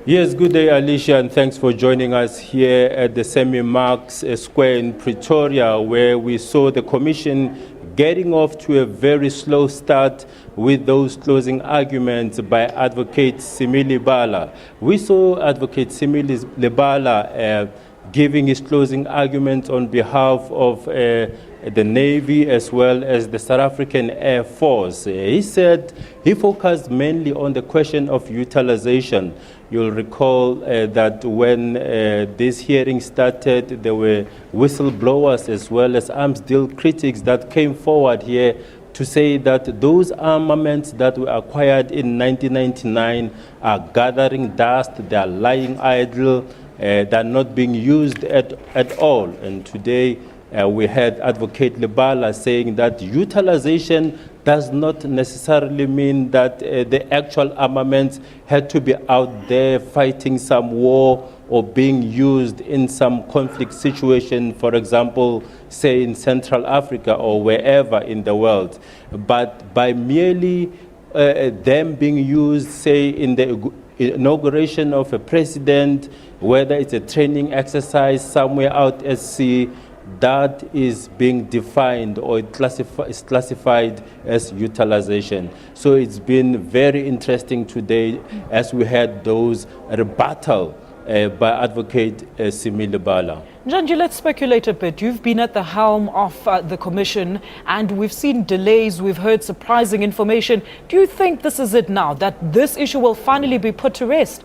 Yes, good day, Alicia, and thanks for joining us here at the Semi-Marks Square in Pretoria, where we saw the Commission getting off to a very slow start with those closing arguments by Advocate Simili Bala. We saw Advocate Simili Bala giving his closing arguments on behalf of the Navy as well as the South African Air Force. He said he focused mainly on the question of utilization. You'll recall that when this hearing started, there were whistleblowers as well as arms deal critics that came forward here to say that those armaments that were acquired in 1999 are gathering dust, they are lying idle, they're not being used at all. And today we had Advocate Lebala saying that utilization does not necessarily mean that the actual armaments had to be out there fighting some war or being used in some conflict situation, for example, say in Central Africa or wherever in the world. But by merely them being used, say, in the inauguration of a president, whether it's a training exercise somewhere out at sea, that is being defined or is classified as utilization. So it's been very interesting today as we had those rebuttal by Advocate Simili Bala. Njanji, let's speculate a bit. You've been at the helm of the Commission and we've seen delays, we've heard surprising information. Do you think this is it now, that this issue will finally be put to rest?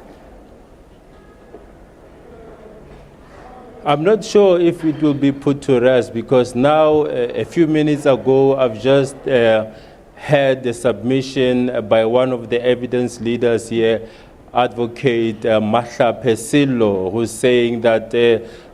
I'm not sure if it will be put to rest because now, a few minutes ago, I've just had the submission by one of the evidence leaders here, Advocate Mahla Pesilo, who's saying that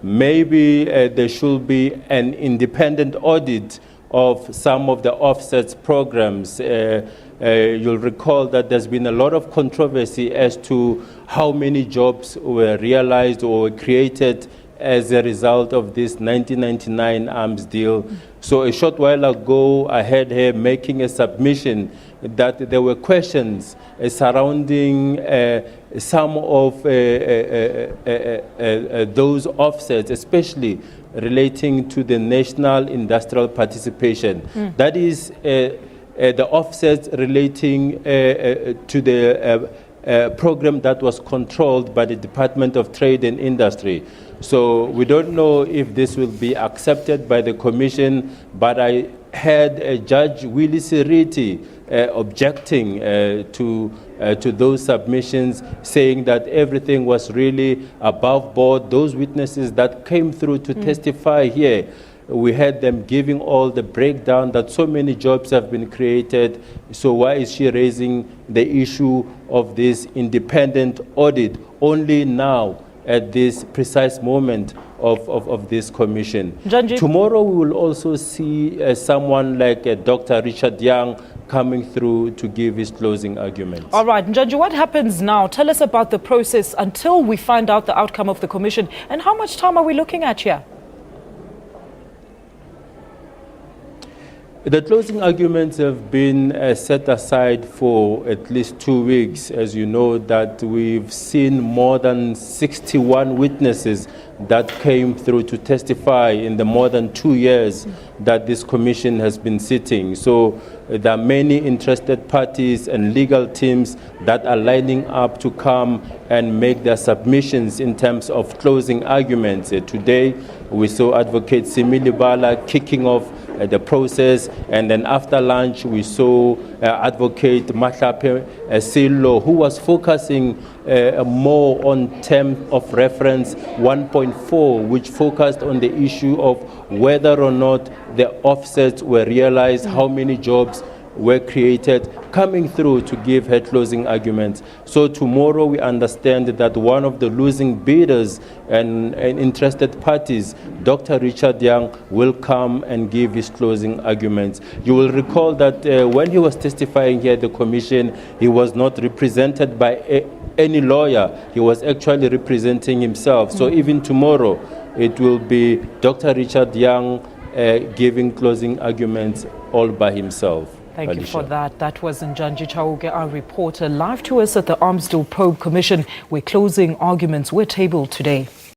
maybe there should be an independent audit of some of the offsets programs. You'll recall that there's been a lot of controversy as to how many jobs were realized or were created as a result of this 1999 arms deal. So a short while ago, I heard her making a submission that there were questions surrounding some of those offsets, especially relating to the national industrial participation. That is the offsets relating to the program that was controlled by the Department of Trade and Industry. So we don't know if this will be accepted by the Commission, but I had Judge Willie Siriti objecting to those submissions, saying that everything was really above board. Those witnesses that came through to testify here, we had them giving all the breakdown that so many jobs have been created. So why is she raising the issue of this independent audit only now at this precise moment of this commission? Njanji. Tomorrow we will also see someone like Dr. Richard Young coming through to give his closing arguments. All right, Njanji, what happens now? Tell us about the process until we find out the outcome of the commission, and how much time are we looking at here? The closing arguments have been set aside for at least 2 weeks. As you know, that we've seen more than 61 witnesses that came through to testify in the more than 2 years that this commission has been sitting. So there are many interested parties and legal teams that are lining up to come and make their submissions in terms of closing arguments. Today, we saw Advocate Simili Bala kicking off the process, and then after lunch we saw Advocate Mahla Pesilo, who was focusing more on term of reference 1.4, which focused on the issue of whether or not the offsets were realized, how many jobs were created, coming through to give her closing arguments. So tomorrow we understand that one of the losing bidders and interested parties, Dr. Richard Young, will come and give his closing arguments. You will recall that when he was testifying here at the commission, he was not represented by any lawyer. He was actually representing himself. So even tomorrow, it will be Dr. Richard Young giving closing arguments all by himself. Thank you for Alicia. that. That was Njanji Chauke, our reporter, live to us at the Armsdeal Probe Commission, where closing arguments were tabled today.